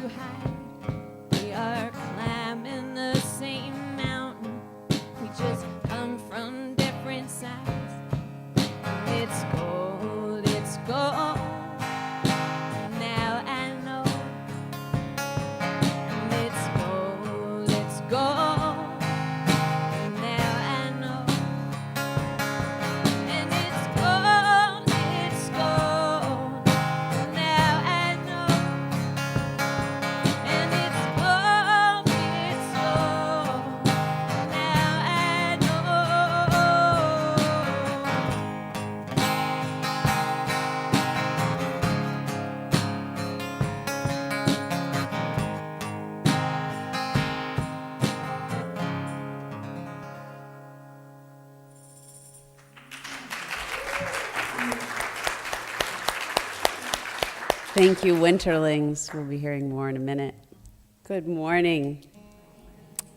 to hide. We are climbing the same mountain. We just come from different sides. It's gold, it's gold. Now I know. It's gold, it's gold. Now I know. And it's gold, it's gold. Now I know. And it's gold, it's gold. Now I know. Thank you, Winterlings. We'll be hearing more in a minute. Good morning.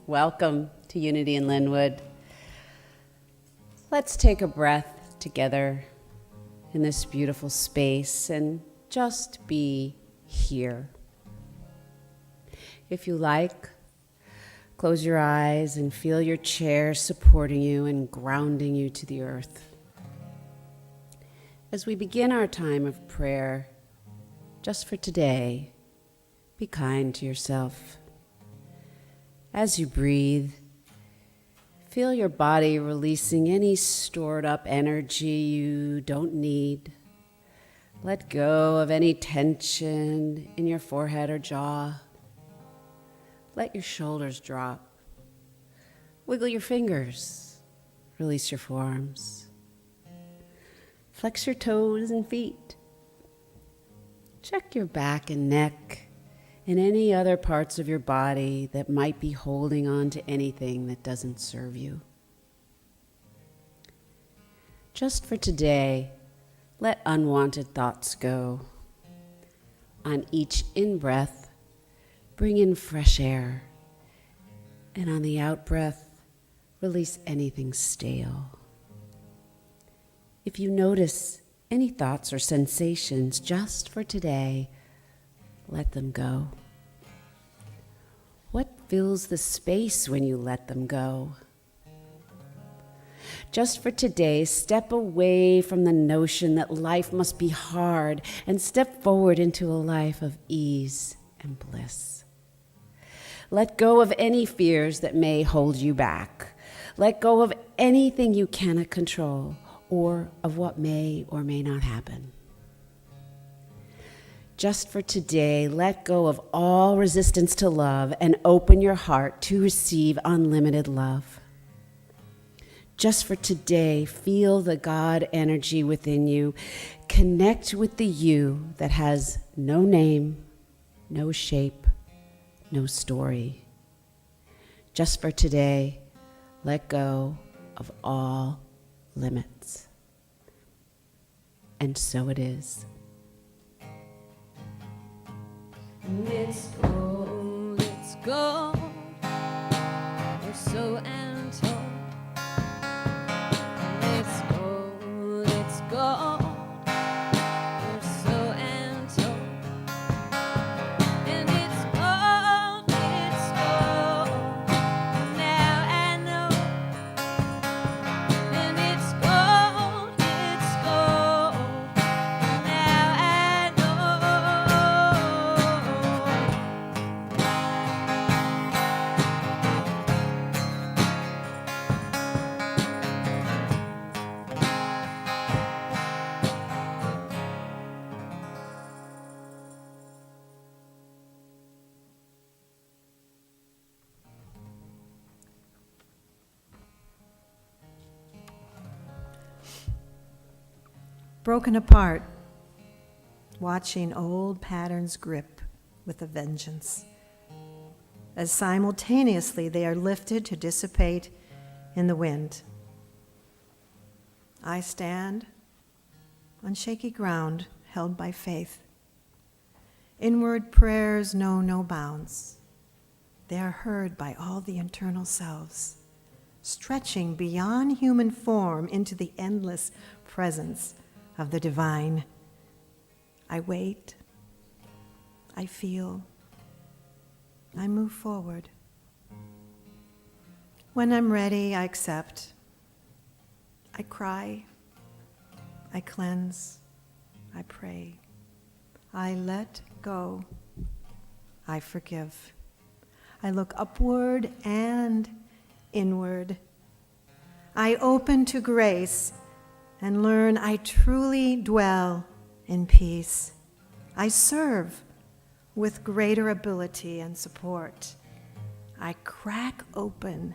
Welcome to Unity in Lynnwood. Let's take a breath together in this beautiful space and just be here. If you like, close your eyes and feel your chair supporting you and grounding you to the earth. As we begin our time of prayer, just for today, be kind to yourself. As you breathe, feel your body releasing any stored up energy you don't need. Let go of any tension in your forehead or jaw. Let your shoulders drop. Wiggle your fingers. Release your forearms. Flex your toes and feet. Check your back and neck and any other parts of your body that might be holding on to anything that doesn't serve you. Just for today, let unwanted thoughts go. On each in-breath, bring in fresh air, and on the out-breath, release anything stale. If you notice any thoughts or sensations just for today, let them go. What fills the space when you let them go? Just for today, step away from the notion that life must be hard and step forward into a life of ease and bliss. Let go of any fears that may hold you back. Let go of anything you cannot control, or of what may or may not happen. Just for today, let go of all resistance to love and open your heart to receive unlimited love. Just for today, feel the God energy within you. Connect with the you that has no name, no shape, no story. Just for today, let go of all limits. And so it is. And it's gold, it's gold. Or so I'm told. And it's gold, it's gold. Or so I'm told. And it's gold, it's gold. Now I know. And it's gold, it's gold. Now I Broken apart, watching old patterns grip with a vengeance, as simultaneously they are lifted to dissipate in the wind. I stand on shaky ground held by faith. Inward prayers know no bounds. They are heard by all the internal selves, stretching beyond human form into the endless presence of the divine. I wait, I feel, I move forward. When I'm ready, I accept. I cry. I cleanse. I pray. I let go. I forgive. I look upward and inward. I open to grace and learn I truly dwell in peace. I serve with greater ability and support. I crack open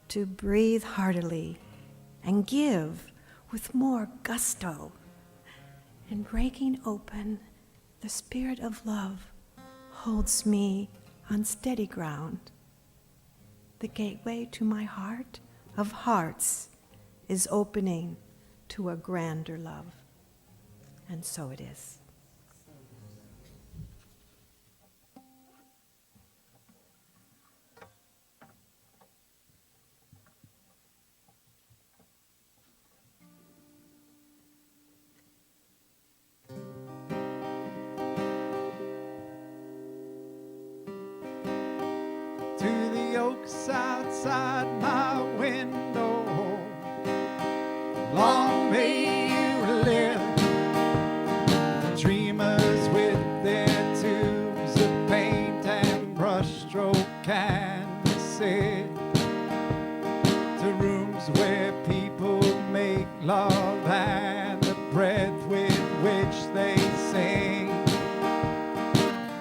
to breathe heartily and give with more gusto. In breaking open, the spirit of love holds me on steady ground. The gateway to my heart of hearts is opening to a grander love. And so it is. To the oaks outside my window, long may you live. Dreamers with their tubes of paint and brushstroke canvases, to rooms where people make love and the breath with which they sing.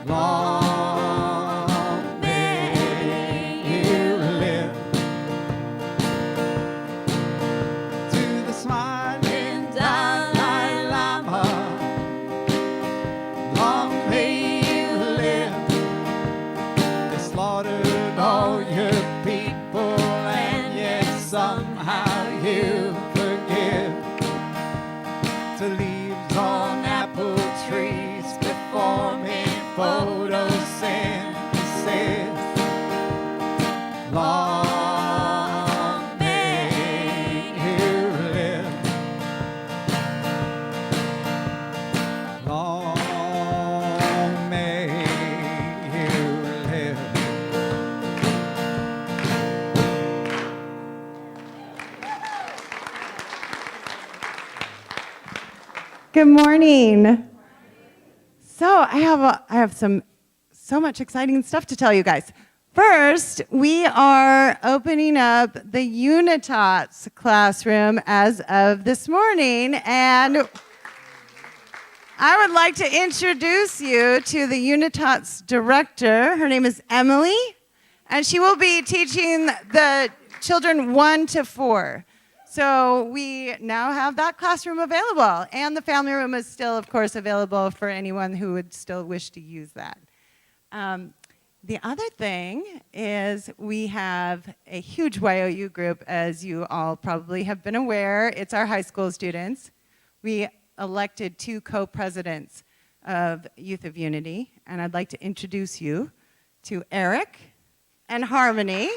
Long Good morning. So I have so much exciting stuff to tell you guys. First, we are opening up the Unitats classroom as of this morning, and I would like to introduce you to the Unitats director. Her name is Emily, and she will be teaching the children 1 to 4. So we now have that classroom available, and the family room is still, of course, available for anyone who would still wish to use that. The other thing is we have a huge YOU group, as you all probably have been aware. It's our high school students. We elected 2 co-presidents of Youth of Unity, and I'd like to introduce you to Eric and Harmony.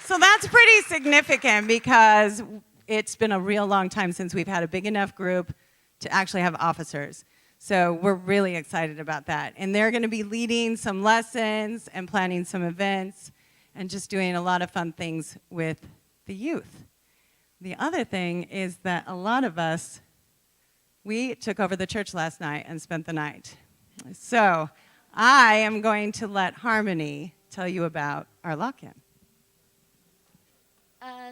So that's pretty significant because it's been a real long time since we've had a big enough group to actually have officers. So we're really excited about that. And they're going to be leading some lessons and planning some events and just doing a lot of fun things with the youth. The other thing is that a lot of us, we took over the church last night and spent the night. So I am going to let Harmony tell you about our lock-in.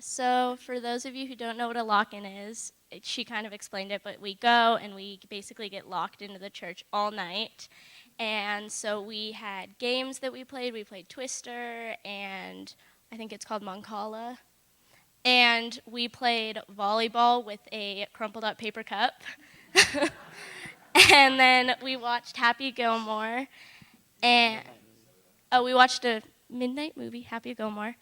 So for those of you who don't know what a lock-in is, she kind of explained it, but we go and we basically get locked into the church all night. And so we had games that we played. We played Twister, and I think it's called Moncala. And we played volleyball with a crumpled up paper cup. And then we watched Happy Gilmore. And we watched a midnight movie, Happy Gilmore.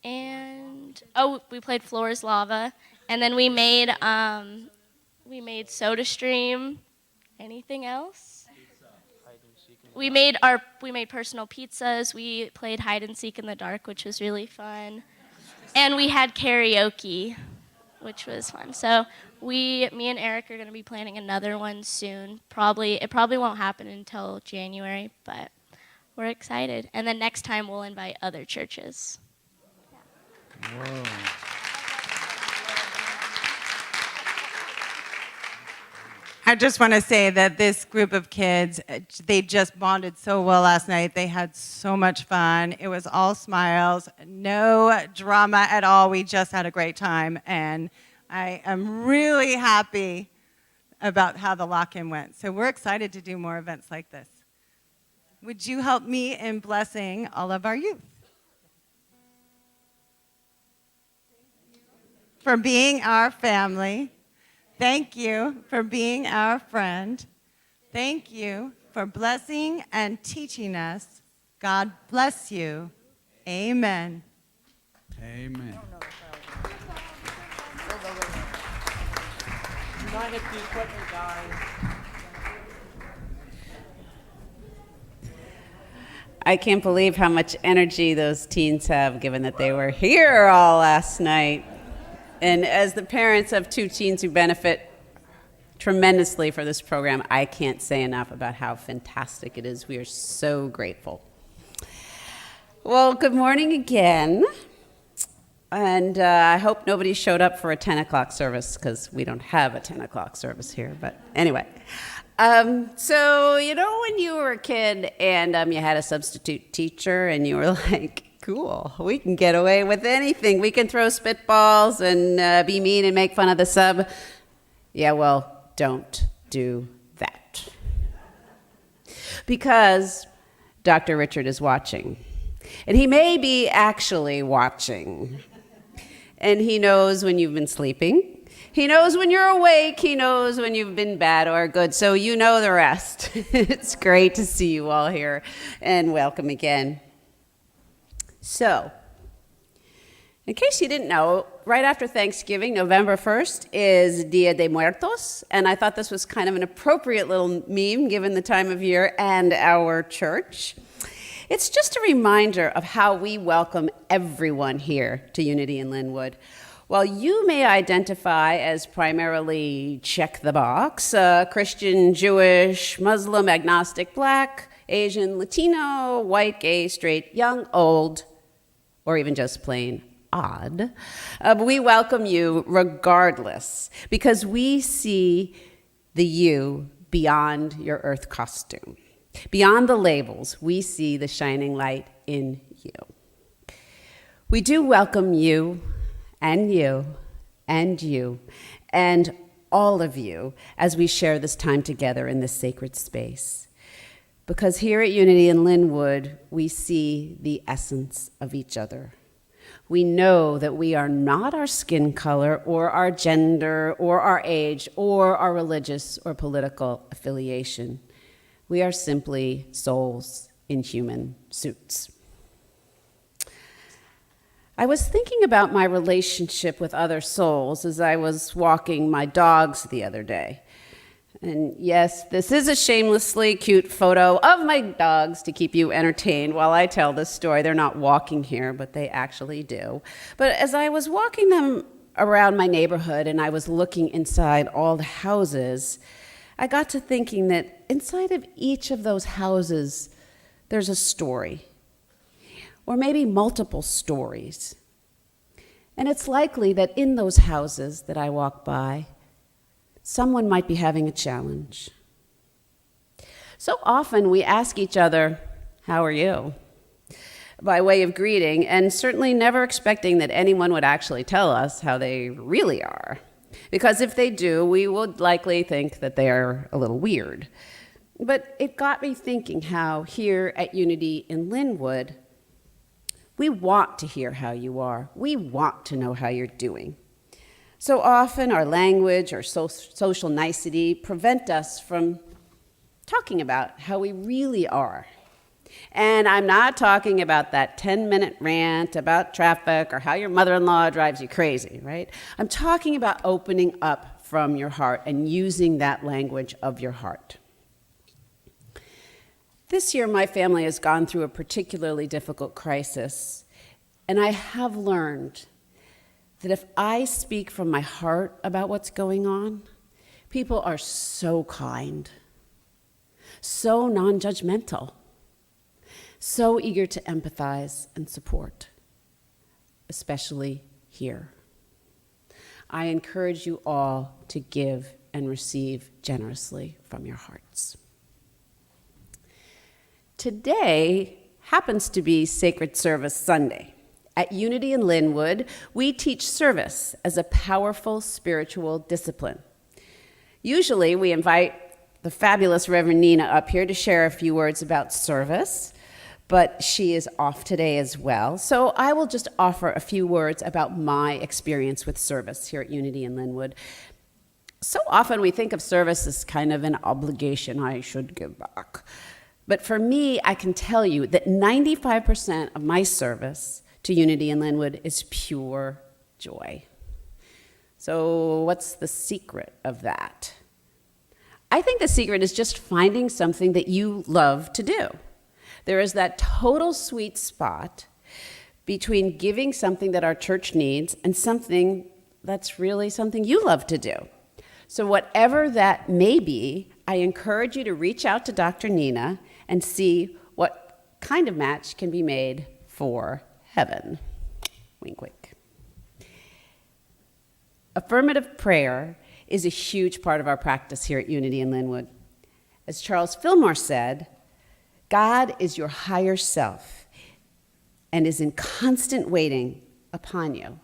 And we played Floor is Lava, and then we made SodaStream. Anything else? We made personal pizzas. We played hide and seek in the dark, which was really fun, and we had karaoke, which was fun. So me and Eric are going to be planning another one soon. It probably won't happen until January, but we're excited. And then next time we'll invite other churches. Whoa. I just want to say that this group of kids, they just bonded so well last night. They had so much fun. It was all smiles, no drama at all. We just had a great time, and I am really happy about how the lock-in went. So we're excited to do more events like this. Would you help me in blessing all of our youth? For being our family. Thank you for being our friend. Thank you for blessing and teaching us. God bless you. Amen. Amen. Not hit the equipment, guys. I can't believe how much energy those teens have, given that they were here all last night. And as the parents of 2 teens who benefit tremendously for this program, I can't say enough about how fantastic it is. We are so grateful. Well, good morning again. And I hope nobody showed up for a 10 o'clock service, because we don't have a 10 o'clock service here. But anyway. So, you know, when you were a kid and you had a substitute teacher and you were like, cool, we can get away with anything. We can throw spitballs and be mean and make fun of the sub. Yeah, well, don't do that. Because Dr. Richard is watching. And he may be actually watching. And he knows when you've been sleeping. He knows when you're awake. He knows when you've been bad or good. So you know the rest. It's great to see you all here. And welcome again. So, in case you didn't know, right after Thanksgiving, November 1st, is Dia de Muertos, and I thought this was kind of an appropriate little meme given the time of year and our church. It's just a reminder of how we welcome everyone here to Unity in Lynnwood. While you may identify as primarily check the box, Christian, Jewish, Muslim, agnostic, Black, Asian, Latino, white, gay, straight, young, old, or even just plain odd, we welcome you regardless, because we see the you beyond your earth costume. Beyond the labels, we see the shining light in you. We do welcome you and you and you and all of you as we share this time together in this sacred space. Because here at Unity in Lynnwood, we see the essence of each other. We know that we are not our skin color or our gender or our age or our religious or political affiliation. We are simply souls in human suits. I was thinking about my relationship with other souls as I was walking my dogs the other day. And yes, this is a shamelessly cute photo of my dogs to keep you entertained while I tell this story. They're not walking here, but they actually do. But as I was walking them around my neighborhood and I was looking inside all the houses, I got to thinking that inside of each of those houses, there's a story, or maybe multiple stories. And it's likely that in those houses that I walk by, someone might be having a challenge. So often we ask each other, "How are you?" by way of greeting, and certainly never expecting that anyone would actually tell us how they really are. Because if they do, we would likely think that they are a little weird. But it got me thinking how here at Unity in Lynnwood, we want to hear how you are. We want to know how you're doing. So often our language or social nicety prevent us from talking about how we really are. And I'm not talking about that 10-minute rant about traffic or how your mother-in-law drives you crazy, right? I'm talking about opening up from your heart and using that language of your heart. This year, my family has gone through a particularly difficult crisis, and I have learned that if I speak from my heart about what's going on, people are so kind, so non-judgmental, so eager to empathize and support, especially here. I encourage you all to give and receive generously from your hearts. Today happens to be Sacred Service Sunday. At Unity in Lynnwood, we teach service as a powerful spiritual discipline. Usually, we invite the fabulous Reverend Nina up here to share a few words about service, but she is off today as well. So I will just offer a few words about my experience with service here at Unity in Lynnwood. So often we think of service as kind of an obligation I should give back. But for me, I can tell you that 95% of my service to Unity in Lynnwood is pure joy. So what's the secret of that? I think the secret is just finding something that you love to do. There is that total sweet spot between giving something that our church needs and something that's really something you love to do. So whatever that may be, I encourage you to reach out to Dr. Nina and see what kind of match can be made for heaven. Wink, wink. Affirmative prayer is a huge part of our practice here at Unity in Lynnwood. As Charles Fillmore said, God is your higher self and is in constant waiting upon you.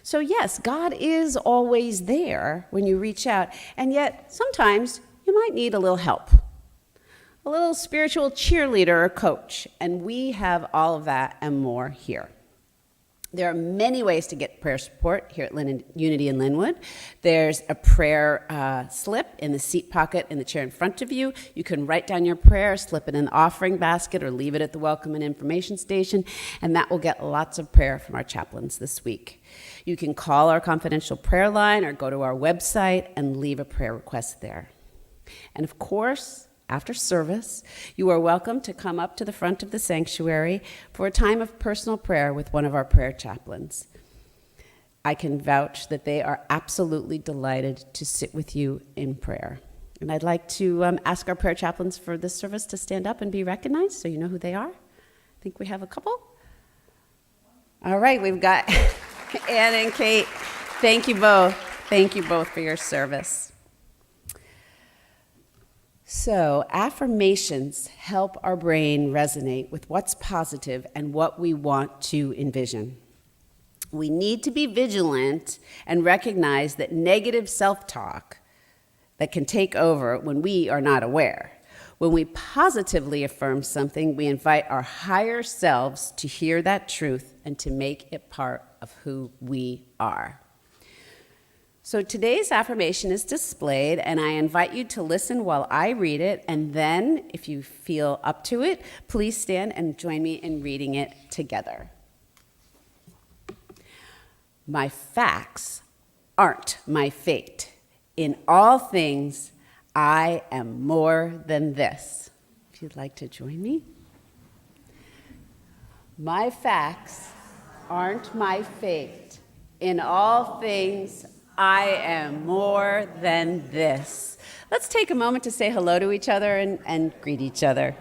So yes, God is always there when you reach out, and yet sometimes you might need a little help, a little spiritual cheerleader or coach, and we have all of that and more here. There are many ways to get prayer support here at Unity in Lynnwood. There's a prayer slip in the seat pocket in the chair in front of you. You can write down your prayer, slip it in the offering basket, or leave it at the welcome and information station, and that will get lots of prayer from our chaplains this week. You can call our confidential prayer line or go to our website and leave a prayer request there. And of course, after service, you are welcome to come up to the front of the sanctuary for a time of personal prayer with one of our prayer chaplains. I can vouch that they are absolutely delighted to sit with you in prayer. And I'd like to ask our prayer chaplains for this service to stand up and be recognized so you know who they are. I think we have a couple. All right, we've got Ann and Kate. Thank you both. Thank you both for your service. So, affirmations help our brain resonate with what's positive and what we want to envision. We need to be vigilant and recognize that negative self-talk that can take over when we are not aware. When we positively affirm something, we invite our higher selves to hear that truth and to make it part of who we are. So today's affirmation is displayed, and I invite you to listen while I read it, and then, if you feel up to it, please stand and join me in reading it together. My facts aren't my fate. In all things, I am more than this. If you'd like to join me. My facts aren't my fate. In all things, I am more than this. Let's take a moment to say hello to each other and greet each other.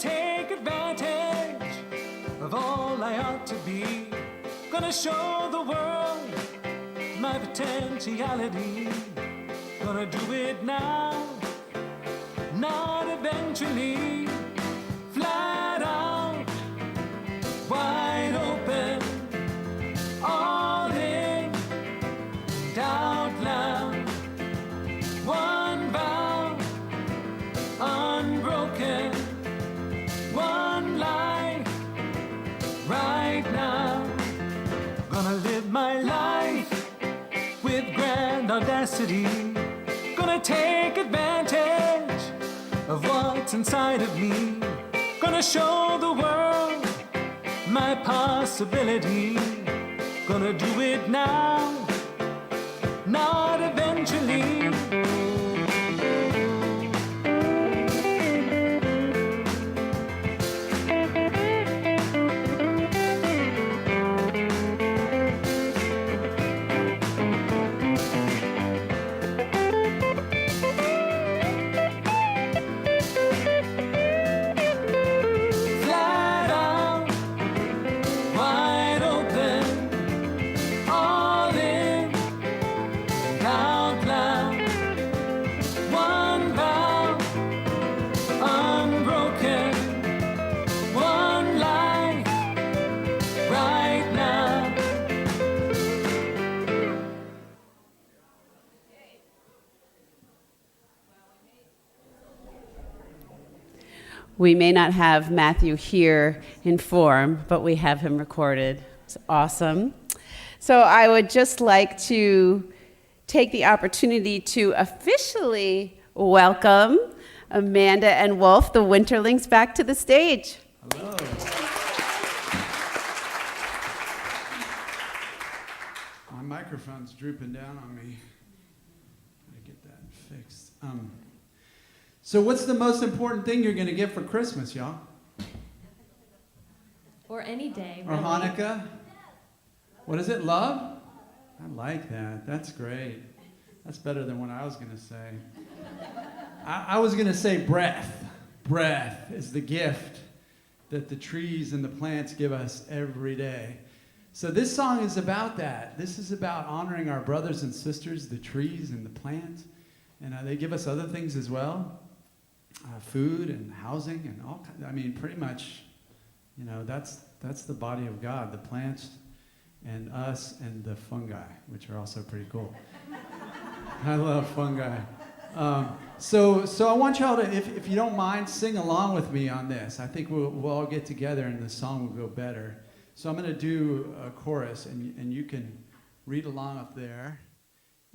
take advantage of all I ought to be. Gonna show the world my potentiality. Gonna do it now, not eventually. Flat out, wide open, all in, out loud. One vow, unbroken. One life, right now. Gonna live my life with grand audacity. Gonna take advantage of what's inside of me. Gonna show the world my possibility. Gonna do it now, not eventually. Flat out, wide open, all in, out loud. One vow, unbroken. One life, right now. We may not have Matthew here in form, but we have him recorded. It's awesome. So I would just like to take the opportunity to officially welcome Amanda and Wolf, the Winterlings, back to the stage. Hello. My microphone's drooping down on me. Gotta get that fixed. So what's the most important thing you're going to get for Christmas, y'all? Or any day. Or really. Hanukkah? What is it, love? I like that. That's great. That's better than what I was going to say. I was going to say breath. Breath is the gift that the trees and the plants give us every day. So this song is about that. This is about honoring our brothers and sisters, the trees and the plants. And they give us other things as well. Food and housing and all kinds. I mean, pretty much, you know, that's the body of God, the plants and us and the fungi, which are also pretty cool. I love fungi. So I want y'all to, if you don't mind, sing along with me on this. I think we'll all get together and the song will go better. So I'm going to do a chorus, and you can read along up there.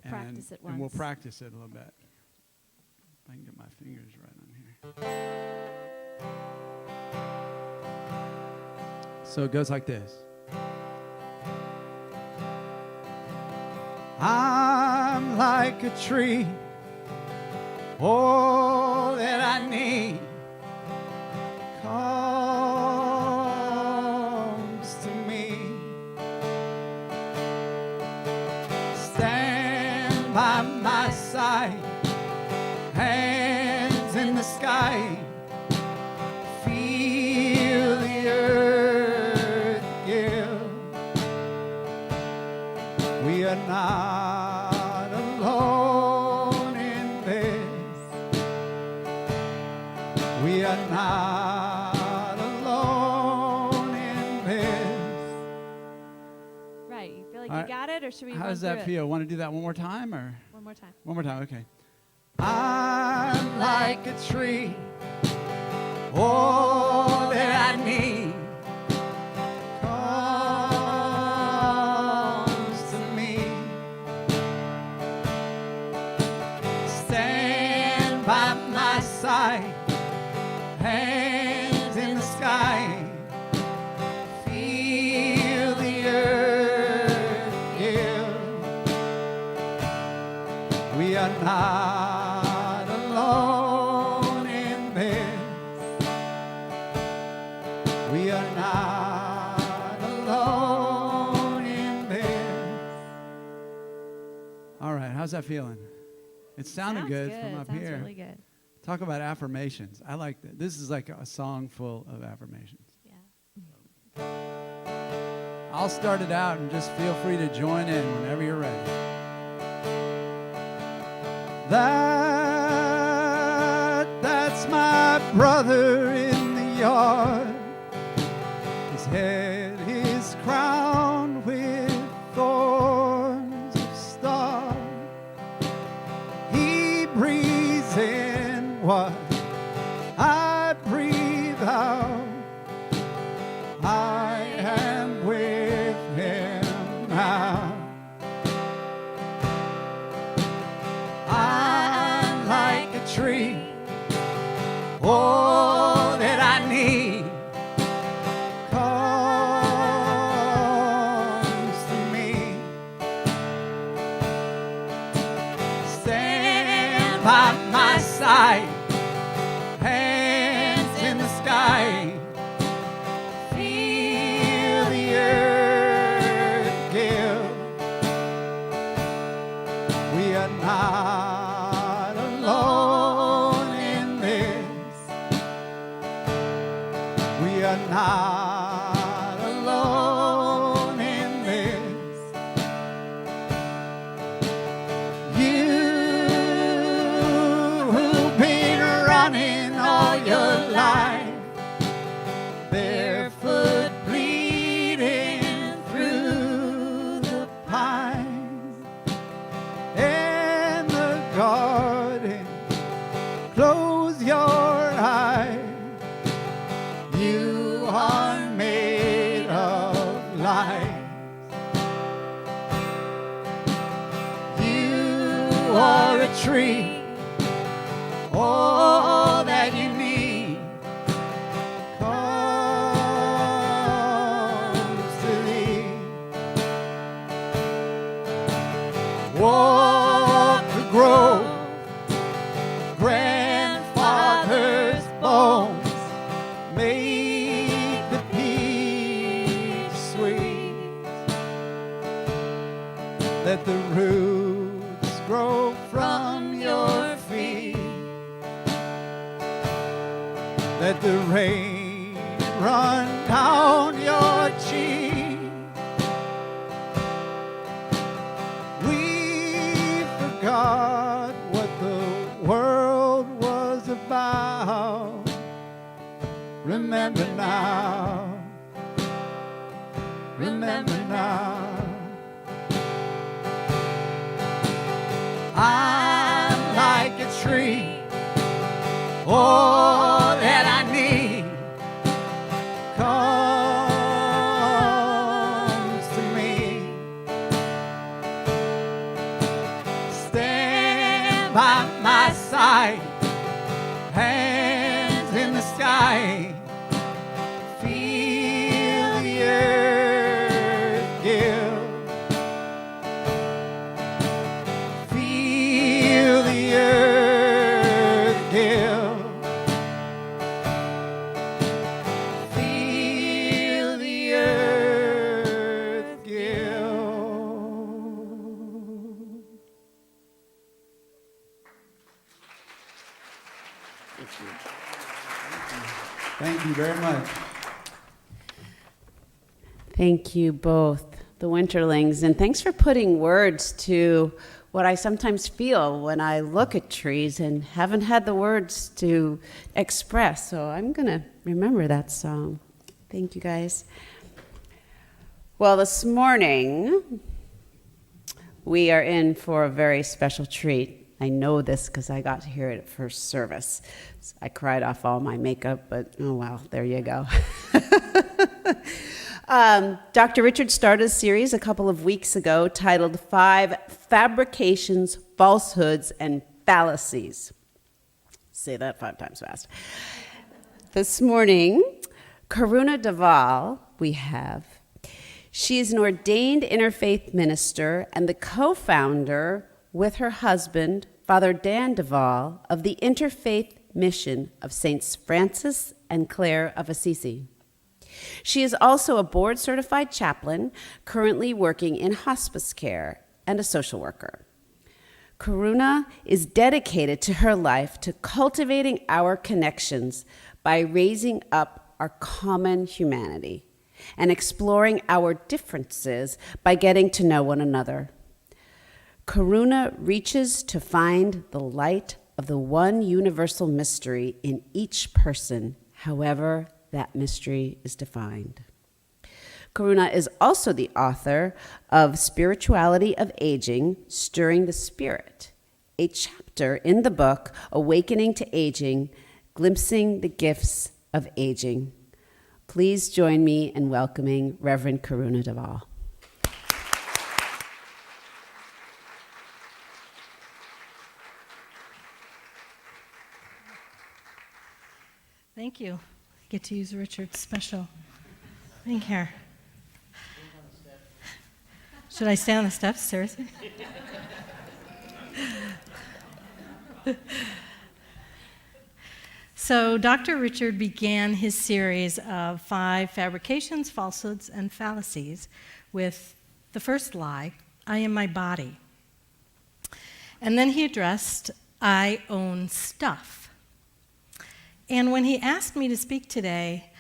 We'll practice it once. And we'll practice it a little bit. If I can get my fingers right on here. So it goes like this. I'm like a tree, all that I need comes to me. Stand by my side, hands in the sky, feel the earth give. We are not alone in this. We are not alone in this. Right. You feel like All you right. got it, or should we How run does through that it? feel? Want to do that one more time, or? One more time. One more time, okay. I'm like a tree, all that I need comes to me. Stand by my side, hands in the sky, feel the earth give. We are not alone in this. We are not alone in this. All right, how's that feeling? It sounded Sounds good from up Sounds here. really good. Talk about affirmations. I like that. This is like a song full of affirmations. Yeah. I'll start it out and just feel free to join in whenever you're ready. That's my brother in the yard. His head is crowned with thorns of star. He breathes in what I breathe out. I am with him now. I'm like a tree, all that I need comes to me. Stand by my side, hands in the sky. Feel the earth give. We are not alone in this. We are not alone in this. You've been running all your life, barefoot bleeding through the pines and the garden. Close your eyes. You are made of light. You are a tree, all that you need comes to thee. Walk the grove, grandfather's bones make the peach sweet. Let the roots grow from your feet. Let the rain run down your cheek. We forgot what the world was about. Remember now. Remember now. I'm like a tree, all that I need comes to me. Stand by my side, hands in the sky. Feel the earth give. Feel the earth give. Feel the earth give. Thank you very much. Thank you both, the Winterlings, and thanks for putting words to what I sometimes feel when I look at trees and haven't had the words to express. So I'm going to remember that song. Thank you, guys. Well, this morning, we are in for a very special treat. I know this because I got to hear it at first service. I cried off all my makeup, but oh well, there you go. Dr. Richard started a series a couple of weeks ago titled 5 Fabrications, Falsehoods, and Fallacies. Say that 5 times fast. This morning, Karuna Duval, we have. She is an ordained interfaith minister and the co-founder with her husband, Father Dan Duval, of the Interfaith Mission of Saints Francis and Clare of Assisi. She is also a board-certified chaplain, currently working in hospice care, and a social worker. Karuna is dedicated to her life to cultivating our connections by raising up our common humanity and exploring our differences by getting to know one another. Karuna reaches to find the light of the one universal mystery in each person, however that mystery is defined. Karuna is also the author of Spirituality of Aging, Stirring the Spirit, a chapter in the book Awakening to Aging, Glimpsing the Gifts of Aging. Please join me in welcoming Reverend Karuna Duval. Thank you. I get to use Richard's special thing here. Should I stay on the steps? Seriously? So Dr. Richard began his series of 5 fabrications, falsehoods, and fallacies with the first lie, I am my body. And then he addressed, I own stuff. And when he asked me to speak today,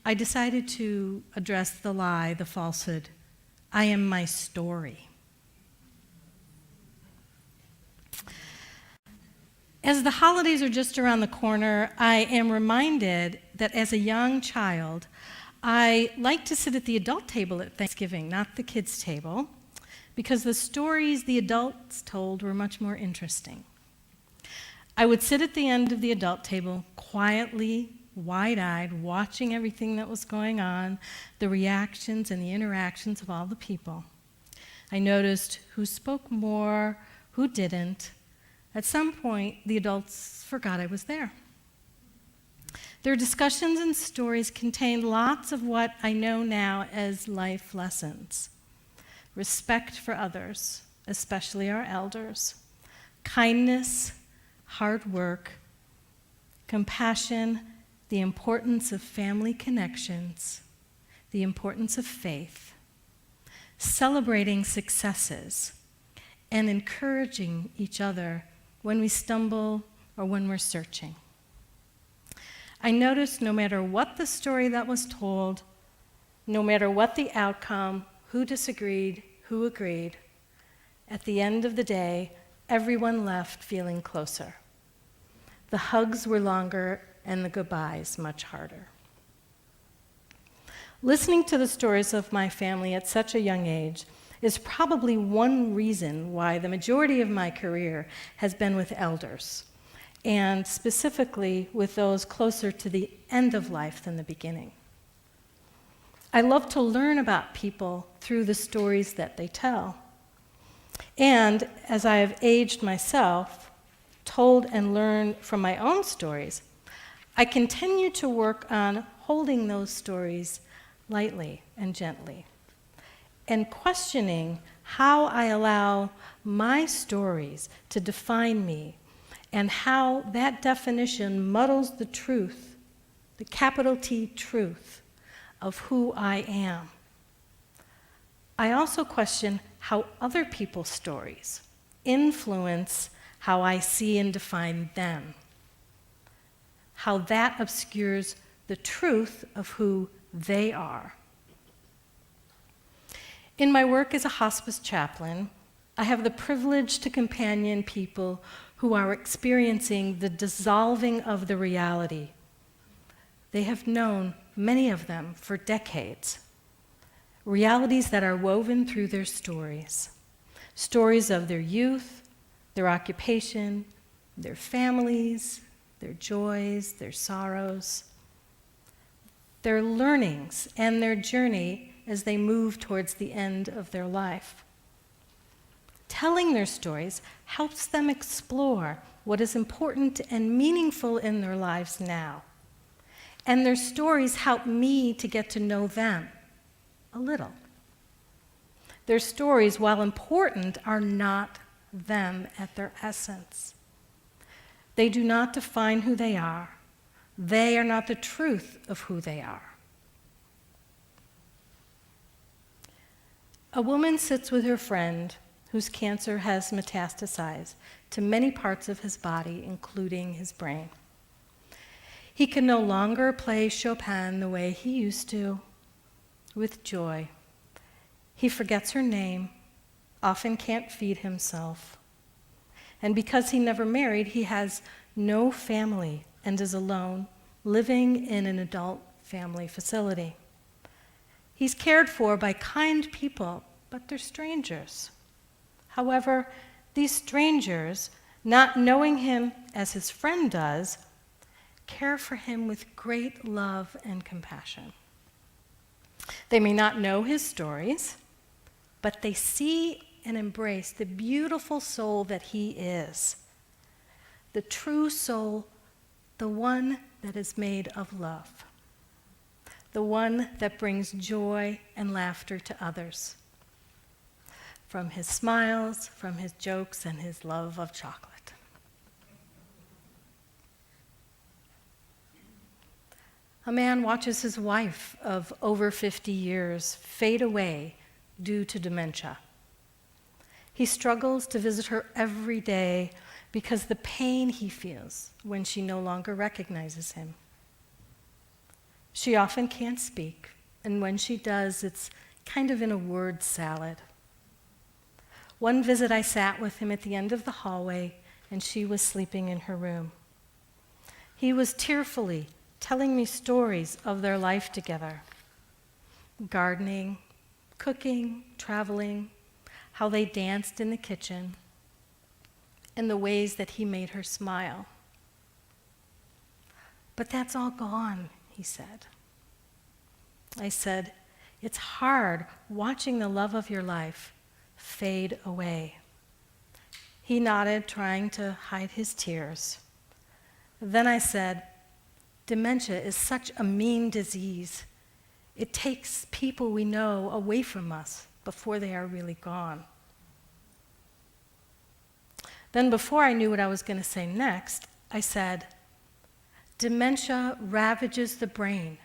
I decided to address the lie, the falsehood, I am my story. As the holidays are just around the corner, I am reminded that as a young child, I liked to sit at the adult table at Thanksgiving, not the kids' table, because the stories the adults told were much more interesting. I would sit at the end of the adult table, quietly, wide-eyed, watching everything that was going on, the reactions and the interactions of all the people. I noticed who spoke more, who didn't. At some point, the adults forgot I was there. Their discussions and stories contained lots of what I know now as life lessons. Respect for others, especially our elders. Kindness, hard work, compassion, the importance of family connections, the importance of faith, celebrating successes, and encouraging each other when we stumble or when we're searching. I noticed no matter what the story that was told, no matter what the outcome, who disagreed, who agreed, at the end of the day, everyone left feeling closer. The hugs were longer and the goodbyes much harder. Listening to the stories of my family at such a young age is probably one reason why the majority of my career has been with elders, and specifically with those closer to the end of life than the beginning. I love to learn about people through the stories that they tell. And as I have aged myself, told and learned from my own stories, I continue to work on holding those stories lightly and gently, and questioning how I allow my stories to define me and how that definition muddles the truth, the capital T truth, of who I am. I also question how other people's stories influence how I see and define them, how that obscures the truth of who they are. In my work as a hospice chaplain, I have the privilege to companion people who are experiencing the dissolving of the reality. They have known, many of them, for decades. Realities that are woven through their stories. Stories of their youth, their occupation, their families, their joys, their sorrows, their learnings, and their journey as they move towards the end of their life. Telling their stories helps them explore what is important and meaningful in their lives now. And their stories help me to get to know them a little. Their stories, while important, are not them at their essence. They do not define who they are. They are not the truth of who they are. A woman sits with her friend whose cancer has metastasized to many parts of his body, including his brain. He can no longer play Chopin the way he used to, with joy. He forgets her name, often can't feed himself. And because he never married, he has no family and is alone, living in an adult family facility. He's cared for by kind people, but they're strangers. However, these strangers, not knowing him as his friend does, care for him with great love and compassion. They may not know his stories, but they see and embrace the beautiful soul that he is, the true soul, the one that is made of love, the one that brings joy and laughter to others, from his smiles, from his jokes, and his love of chocolate. A man watches his wife of over 50 years fade away due to dementia. He struggles to visit her every day because the pain he feels when she no longer recognizes him. She often can't speak, and when she does, it's kind of in a word salad. One visit I sat with him at the end of the hallway, and she was sleeping in her room. He was tearfully telling me stories of their life together, gardening, cooking, traveling, how they danced in the kitchen, and the ways that he made her smile. But that's all gone, he said. I said, it's hard watching the love of your life fade away. He nodded, trying to hide his tears. Then I said, dementia is such a mean disease. It takes people we know away from us before they are really gone. Then, before I knew what I was going to say next, I said, dementia ravages the brain,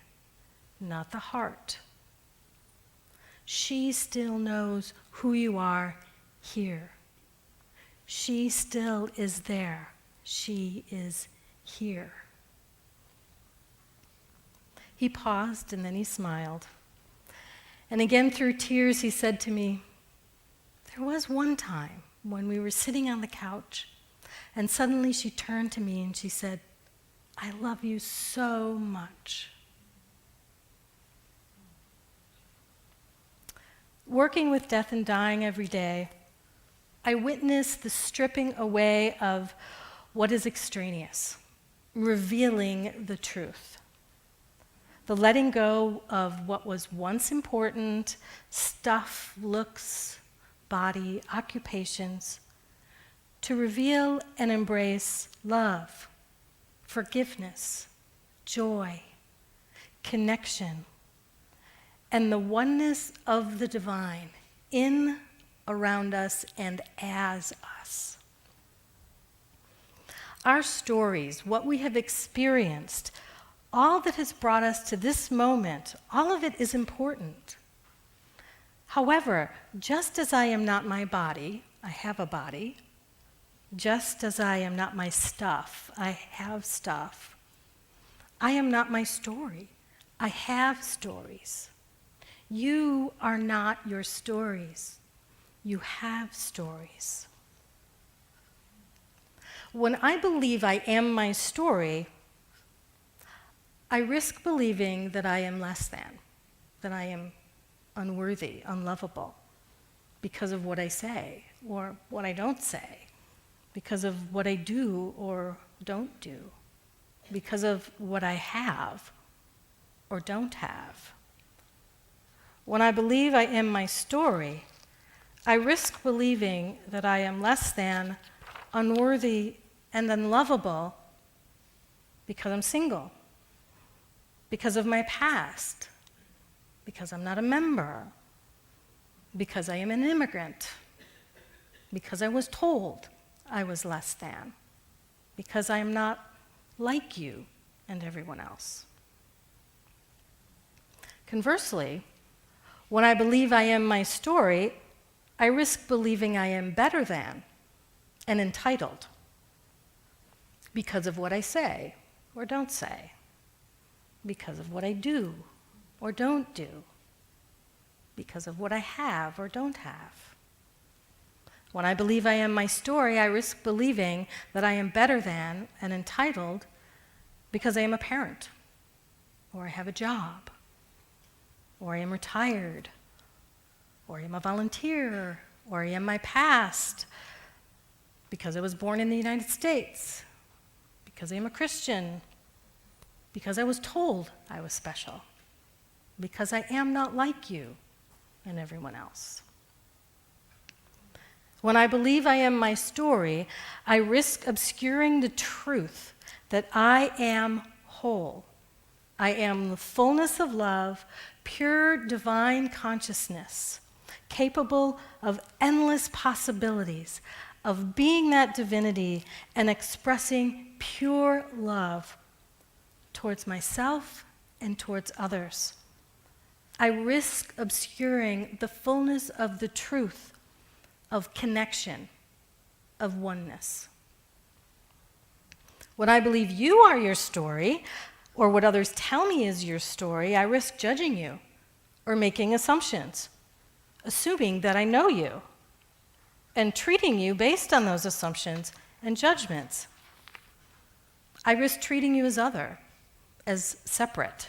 not the heart. She still knows who you are here. She still is there. She is here. He paused and then he smiled. And again, through tears, he said to me, there was one time when we were sitting on the couch, and suddenly she turned to me and she said, I love you so much. Working with death and dying every day, I witness the stripping away of what is extraneous, revealing the truth. The letting go of what was once important, stuff, looks, body, occupations, to reveal and embrace love, forgiveness, joy, connection, and the oneness of the divine in, around us, and as us. Our stories, what we have experienced, all that has brought us to this moment, all of it is important. However, just as I am not my body, I have a body. Just as I am not my stuff, I have stuff. I am not my story, I have stories. You are not your stories, you have stories. When I believe I am my story, I risk believing that I am less than, that I am unworthy, unlovable, because of what I say or what I don't say, because of what I do or don't do, because of what I have or don't have. When I believe I am my story, I risk believing that I am less than, unworthy, and unlovable because I'm single, because of my past, because I'm not a member, because I am an immigrant, because I was told I was less than, because I am not like you and everyone else. Conversely, when I believe I am my story, I risk believing I am better than and entitled because of what I say or don't say, because of what I do or don't do, because of what I have or don't have. When I believe I am my story, I risk believing that I am better than and entitled because I am a parent, or I have a job, or I am retired, or I am a volunteer, or I am my past, because I was born in the United States, because I am a Christian, because I was told I was special, because I am not like you and everyone else. When I believe I am my story, I risk obscuring the truth that I am whole. I am the fullness of love, pure divine consciousness, capable of endless possibilities, of being that divinity and expressing pure love towards myself and towards others. I risk obscuring the fullness of the truth of connection, of oneness. When I believe you are your story, or what others tell me is your story, I risk judging you or making assumptions, assuming that I know you, and treating you based on those assumptions and judgments. I risk treating you as other, as separate.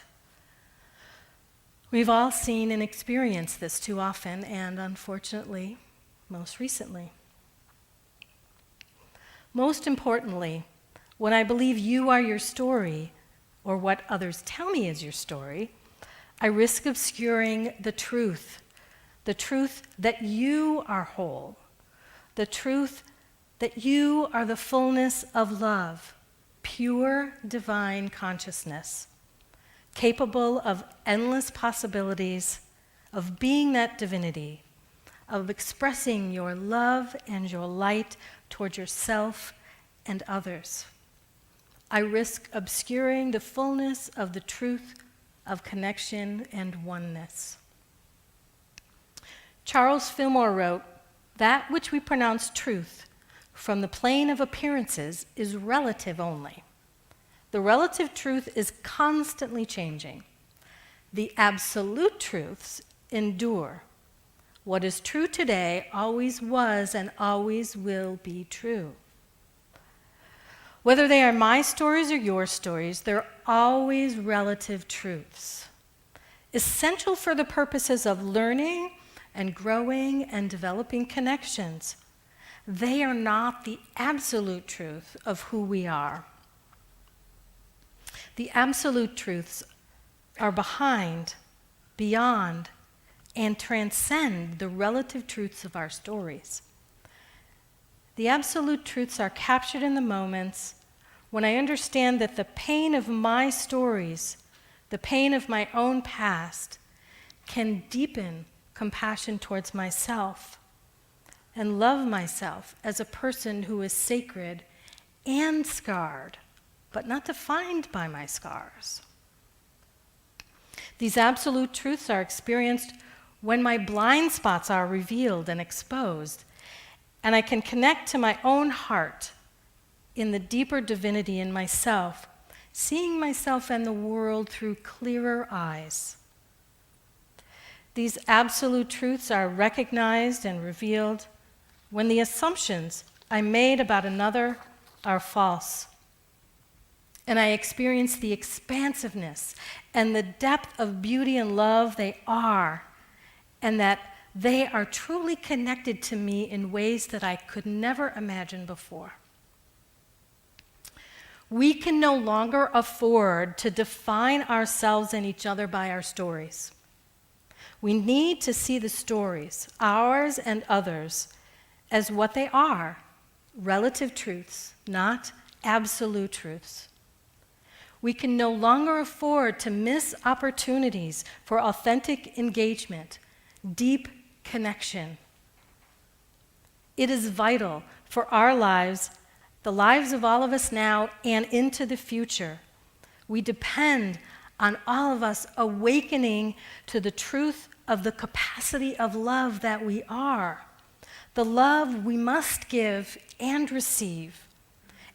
We've all seen and experienced this too often, and unfortunately, most recently. Most importantly, when I believe you are your story, or what others tell me is your story, I risk obscuring the truth that you are whole, the truth that you are the fullness of love, pure divine consciousness, capable of endless possibilities, of being that divinity, of expressing your love and your light toward yourself and others. I risk obscuring the fullness of the truth of connection and oneness. Charles Fillmore wrote, "That which we pronounce truth from the plane of appearances is relative only. The relative truth is constantly changing. The absolute truths endure. What is true today always was and always will be true." Whether they are my stories or your stories, they're always relative truths, essential for the purposes of learning and growing and developing connections. They are not the absolute truth of who we are. The absolute truths are behind, beyond, and transcend the relative truths of our stories. The absolute truths are captured in the moments when I understand that the pain of my stories, the pain of my own past, can deepen compassion towards myself and love myself as a person who is sacred and scarred, but not defined by my scars. These absolute truths are experienced when my blind spots are revealed and exposed, and I can connect to my own heart in the deeper divinity in myself, seeing myself and the world through clearer eyes. These absolute truths are recognized and revealed when the assumptions I made about another are false, and I experience the expansiveness and the depth of beauty and love they are, and that they are truly connected to me in ways that I could never imagine before. We can no longer afford to define ourselves and each other by our stories. We need to see the stories, ours and others, as what they are, relative truths, not absolute truths. We can no longer afford to miss opportunities for authentic engagement, deep connection. It is vital for our lives, the lives of all of us now and into the future. We depend on all of us awakening to the truth of the capacity of love that we are, The love we must give and receive,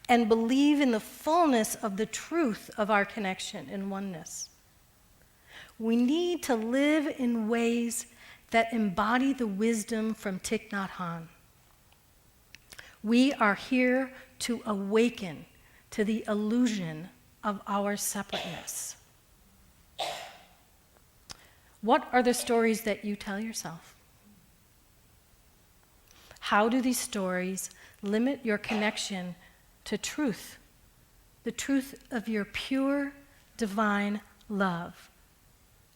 and believe in the fullness of the truth of our connection and oneness. We need to live in ways that embody the wisdom from Thich Nhat Hanh. We are here to awaken to the illusion of our separateness. What are the stories that you tell yourself? How do these stories limit your connection to truth, the truth of your pure, divine love,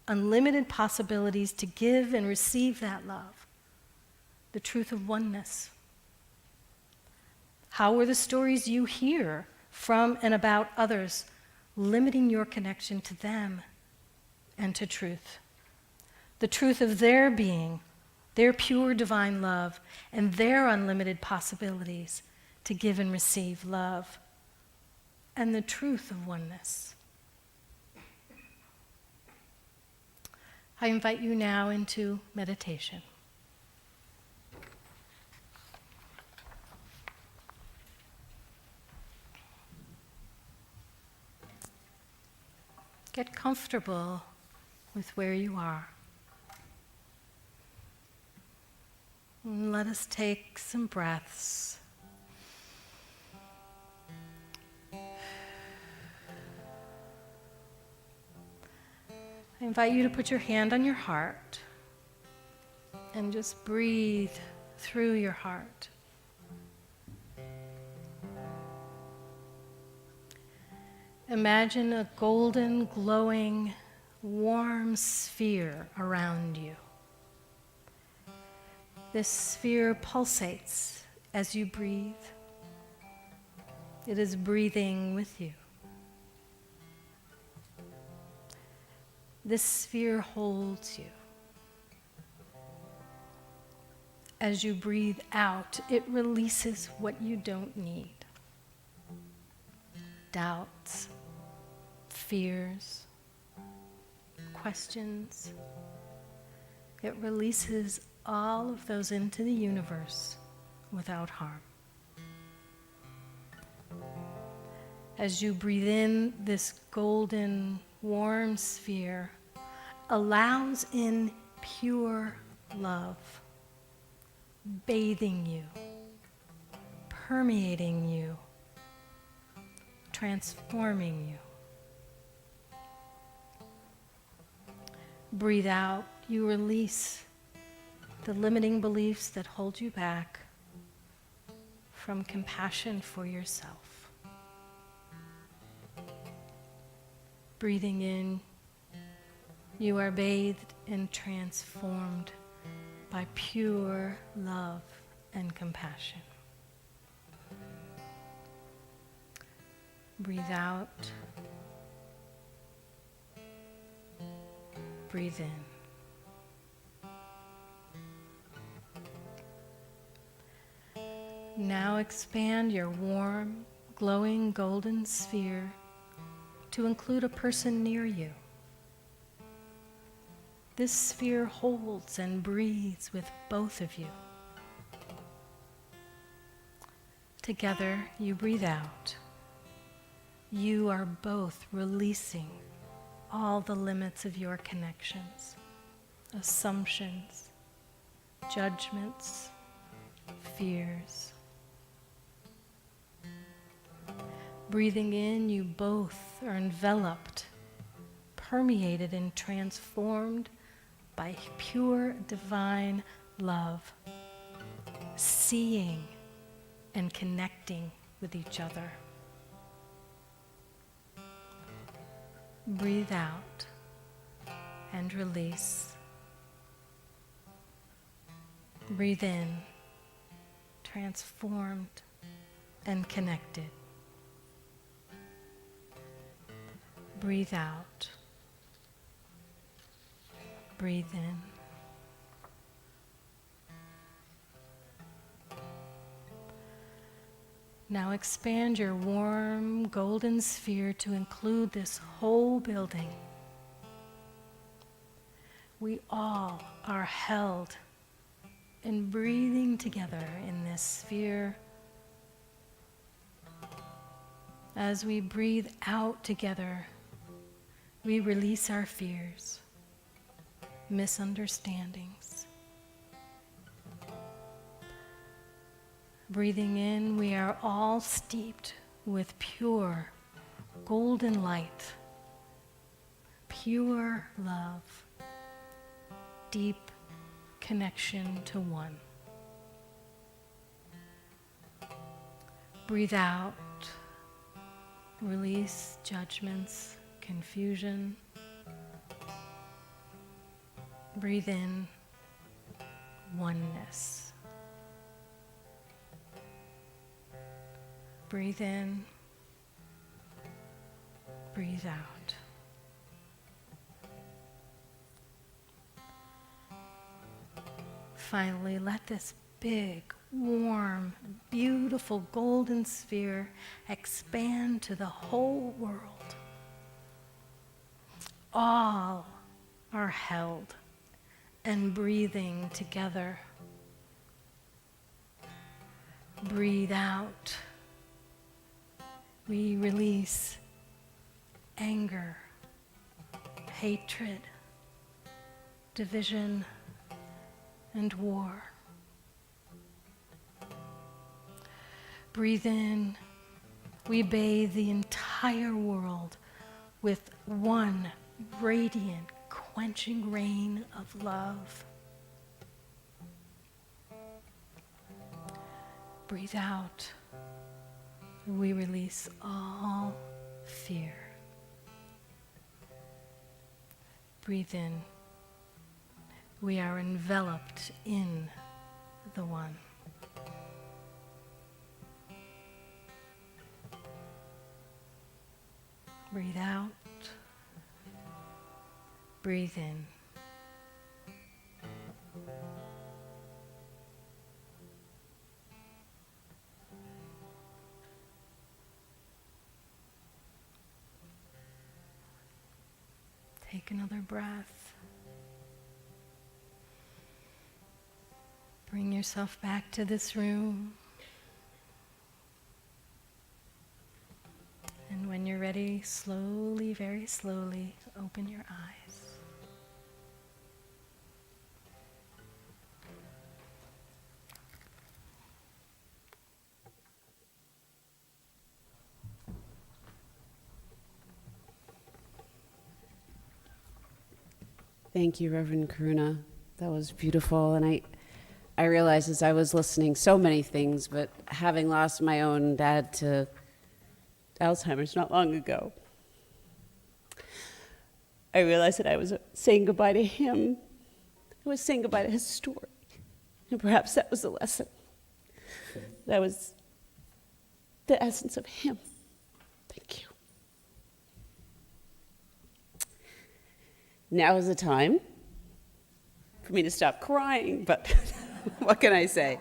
unlimited possibilities to give and receive that love, the truth of oneness? How are the stories you hear from and about others limiting your connection to them and to truth? The truth of their being, their pure divine love, and their unlimited possibilities to give and receive love, and the truth of oneness. I invite you now into meditation. Get comfortable with where you are. And let us take some breaths. I invite you to put your hand on your heart and just breathe through your heart. Imagine a golden, glowing, warm sphere around you. This sphere pulsates as you breathe. It is breathing with you. This sphere holds you. As you breathe out, it releases what you don't need. Doubts, fears, questions. It releases all of those into the universe without harm. As you breathe in, this golden, warm sphere allows in pure love, bathing you, permeating you, transforming you. Breathe out, you release the limiting beliefs that hold you back from compassion for yourself. Breathing in, you are bathed and transformed by pure love and compassion. Breathe out. Breathe in. Now expand your warm, glowing golden sphere to include a person near you. This sphere holds and breathes with both of you. Together, you breathe out. You are both releasing all the limits of your connections, assumptions, judgments, fears. Breathing in, you both are enveloped, permeated, and transformed by pure divine love, seeing and connecting with each other. Breathe out and release. Breathe in, transformed and connected. Breathe out. Breathe in. Now expand your warm golden sphere to include this whole building. We all are held and breathing together in this sphere. As we breathe out together, we release our fears, misunderstandings. Breathing in, we are all steeped with pure, golden light, pure love, deep connection to one. Breathe out, release judgments, confusion. Breathe in, oneness. Breathe in, breathe out. Finally, let this big, warm, beautiful golden sphere expand to the whole world. All are held and breathing together. Breathe out. We release anger, hatred, division, and war. Breathe in. We bathe the entire world with one radiant, quenching rain of love. Breathe out. We release all fear. Breathe in. We are enveloped in the one. Breathe out. Breathe in. Take another breath. Bring yourself back to this room. And when you're ready, slowly, very slowly, open your eyes. Thank you, Reverend Karuna. That was beautiful. And I realized as I was listening so many things, but having lost my own dad to Alzheimer's not long ago, I realized that I was saying goodbye to him. I was saying goodbye to his story. And perhaps that was the lesson. That was the essence of him. Thank you. Now is the time for me to stop crying, but what can I say?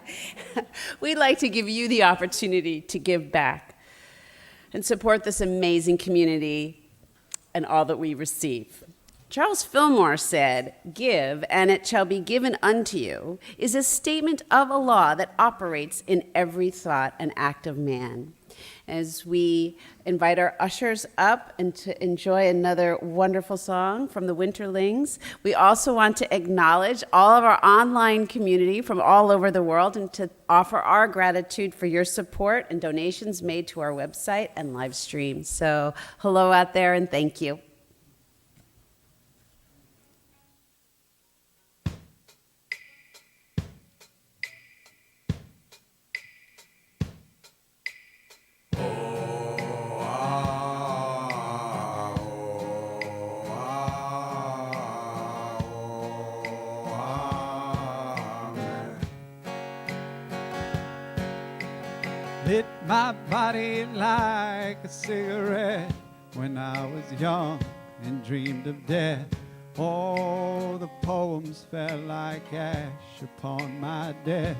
We'd like to give you the opportunity to give back and support this amazing community and all that we receive. Charles Fillmore said, "Give, and it shall be given unto you," is a statement of a law that operates in every thought and act of man. As we invite our ushers up and to enjoy another wonderful song from the Winterlings, we also want to acknowledge all of our online community from all over the world and to offer our gratitude for your support and donations made to our website and live stream. So hello out there and thank you. Lit my body like a cigarette when I was young and dreamed of death. Oh, the poems fell like ash upon my death.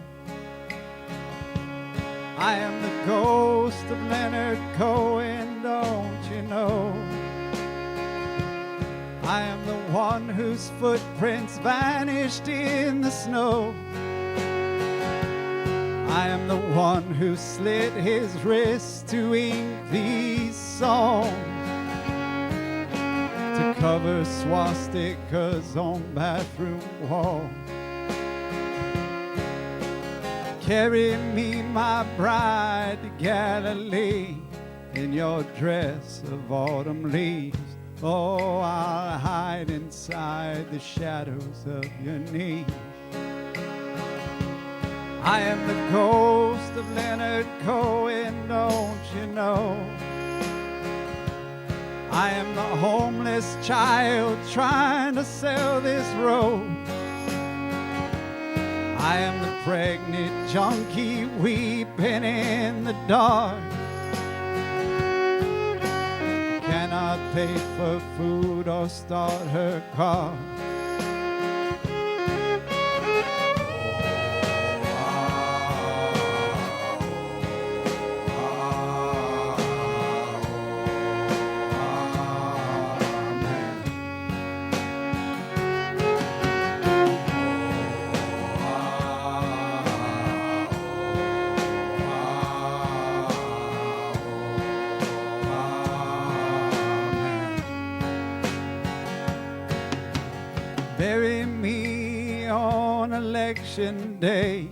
I am the ghost of Leonard Cohen, don't you know? I am the one whose footprints vanished in the snow. I am the one who slit his wrist to ink these songs, to cover swastikas on bathroom walls. Carry me, my bride, to Galilee, in your dress of autumn leaves. Oh, I'll hide inside the shadows of your knees. I am the ghost of Leonard Cohen, don't you know? I am the homeless child trying to sell this road. I am the pregnant junkie weeping in the dark. Cannot pay for food or start her car. Bury me on election day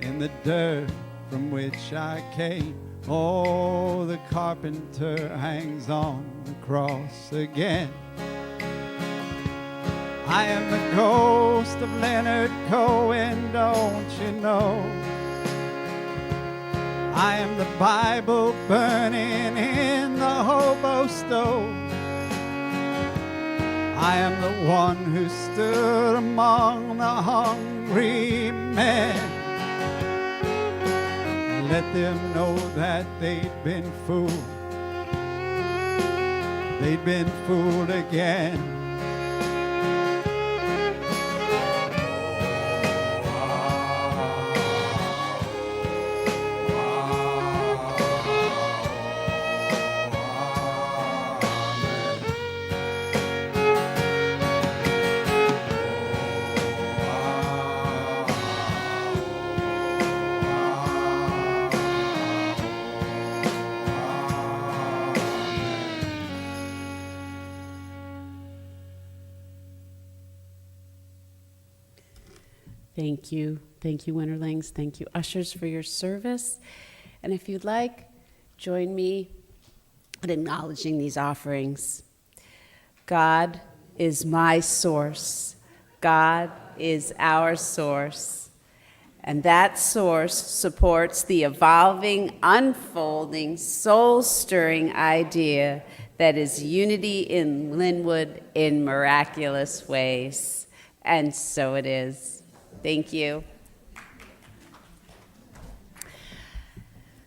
in the dirt from which I came. Oh, the carpenter hangs on the cross again. I am the ghost of Leonard Cohen, don't you know? I am the Bible burning in the hobo stove. I am the one who stood among the hungry men. Let them know that they'd been fooled. They'd been fooled again. Thank you. Thank you, Winterlings. Thank you, ushers, for your service. And if you'd like, join me in acknowledging these offerings. God is my source. God is our source. And that source supports the evolving, unfolding, soul-stirring idea that is unity in Lynnwood in miraculous ways. And so it is. Thank you.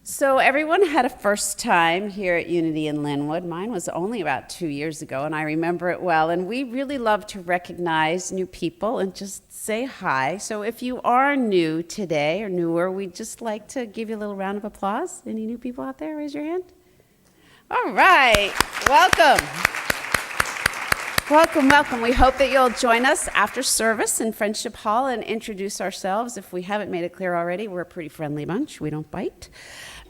So everyone had a first time here at Unity in Lynnwood. Mine was only about 2 years ago, and I remember it well. And we really love to recognize new people and just say hi. So if you are new today or newer, we'd just like to give you a little round of applause. Any new people out there? Raise your hand. All right. Welcome. Welcome, welcome. We hope that you'll join us after service in Friendship Hall and introduce ourselves. If we haven't made it clear already, we're a pretty friendly bunch. We don't bite.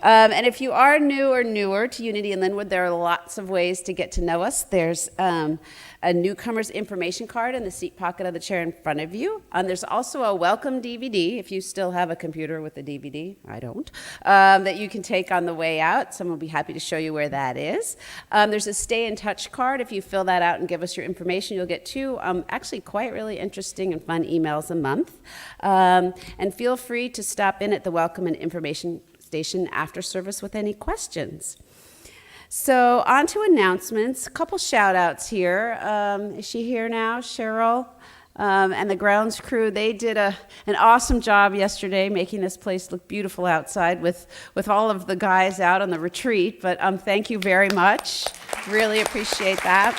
And if you are new or newer to Unity in Lynnwood, there are lots of ways to get to know us. There's a newcomer's information card in the seat pocket of the chair in front of you. There's also a welcome DVD, if you still have a computer with a DVD, I don't, that you can take on the way out. Someone will be happy to show you where that is. There's a stay in touch card. If you fill that out and give us your information, you'll get two actually quite really interesting and fun emails a month. And feel free to stop in at the welcome and information station after service with any questions. So on to announcements. A couple shout outs here. Is she here now? Cheryl and the grounds crew, they did an awesome job yesterday making this place look beautiful outside with all of the guys out on the retreat. But thank you very much. Really appreciate that.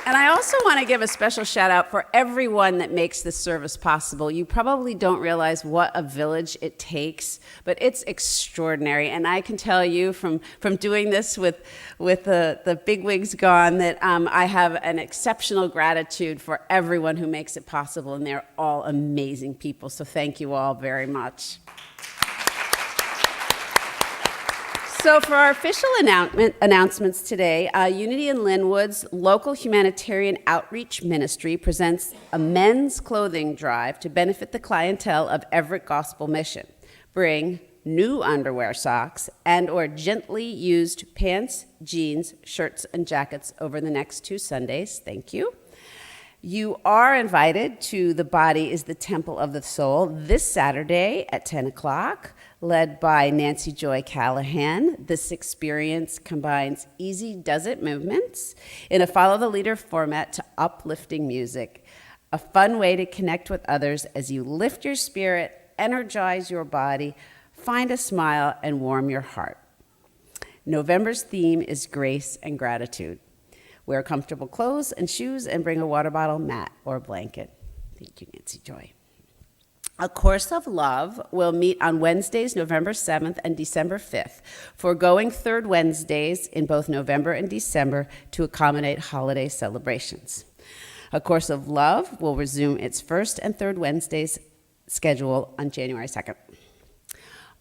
And I also want to give a special shout out for everyone that makes this service possible. You probably don't realize what a village it takes, but it's extraordinary. And I can tell you from doing this with the bigwigs gone that I have an exceptional gratitude for everyone who makes it possible, and they're all amazing people. So thank you all very much. So for our official announcements today, Unity in Lynnwood's local humanitarian outreach ministry presents a men's clothing drive to benefit the clientele of Everett Gospel Mission. Bring new underwear, socks, and or gently used pants, jeans, shirts, and jackets over the next 2 Sundays. Thank you. You are invited to The Body is the Temple of the Soul this Saturday at 10 o'clock, led by Nancy Joy Callahan. This experience combines easy does-it movements in a follow-the-leader format to uplifting music, a fun way to connect with others as you lift your spirit, energize your body, find a smile, and warm your heart. November's theme is grace and gratitude. Wear comfortable clothes and shoes and bring a water bottle, mat, or blanket. Thank you, Nancy Joy. A Course of Love will meet on Wednesdays, November 7th and December 5th, foregoing third Wednesdays in both November and December to accommodate holiday celebrations. A Course of Love will resume its first and third Wednesdays schedule on January 2nd.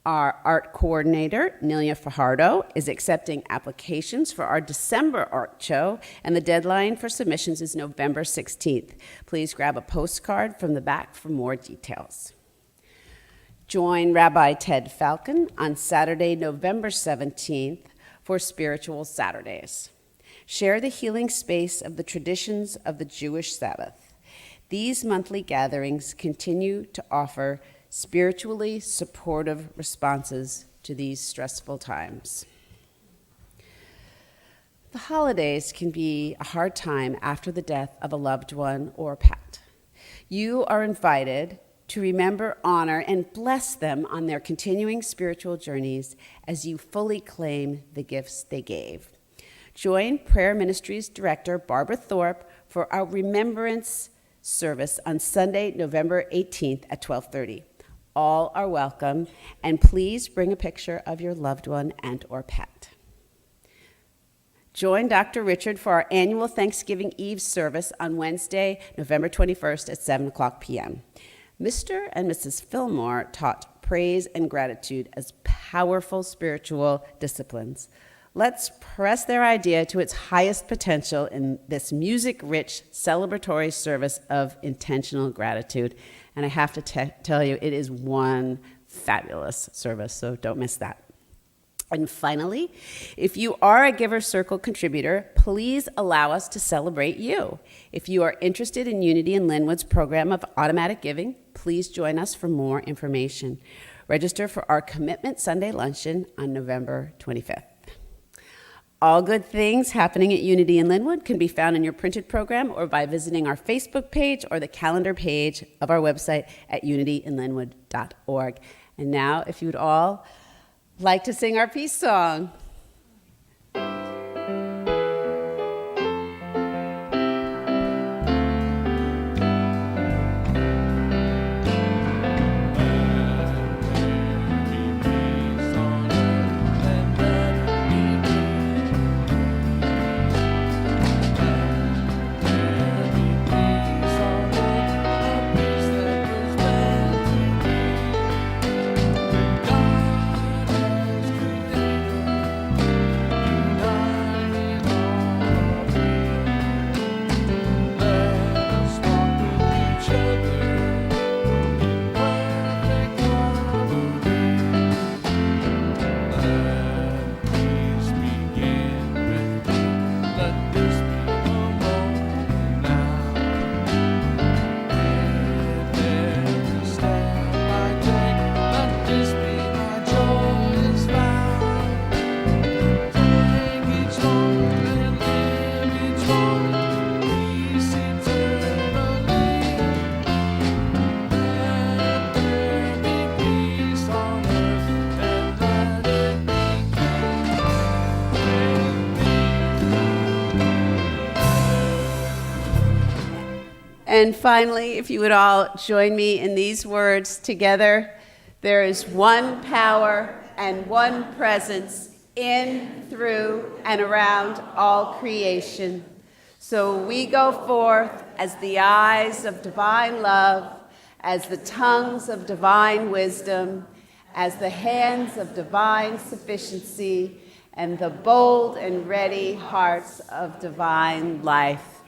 Our art coordinator, Nelia Fajardo, is accepting applications for our December art show, and the deadline for submissions is November 16th. Please grab a postcard from the back for more details. Join Rabbi Ted Falcon on Saturday, November 17th for Spiritual Saturdays. Share the healing space of the traditions of the Jewish Sabbath. These monthly gatherings continue to offer spiritually supportive responses to these stressful times. The holidays can be a hard time after the death of a loved one or pet. You are invited to remember, honor, and bless them on their continuing spiritual journeys as you fully claim the gifts they gave. Join Prayer Ministries Director Barbara Thorpe for our Remembrance service on Sunday, November 18th at 12:30. All are welcome, and please bring a picture of your loved one and or pet. Join Dr. Richard for our annual Thanksgiving Eve service on Wednesday, November 21st at 7 o'clock p.m. Mr. and Mrs. Fillmore taught praise and gratitude as powerful spiritual disciplines. Let's press their idea to its highest potential in this music-rich celebratory service of intentional gratitude. And I have to tell you, it is one fabulous service, so don't miss that. And finally, if you are a Giver Circle contributor, please allow us to celebrate you. If you are interested in Unity and Lynnwood's program of automatic giving, please join us for more information. Register for our Commitment Sunday Luncheon on November 25th. All good things happening at Unity in Lynnwood can be found in your printed program or by visiting our Facebook page or the calendar page of our website at unityinlynnwood.org. And now, if you would all like to sing our peace song. And finally, if you would all join me in these words together, there is one power and one presence in, through, and around all creation. So we go forth as the eyes of divine love, as the tongues of divine wisdom, as the hands of divine sufficiency, and the bold and ready hearts of divine life.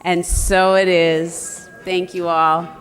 And so it is. Thank you all.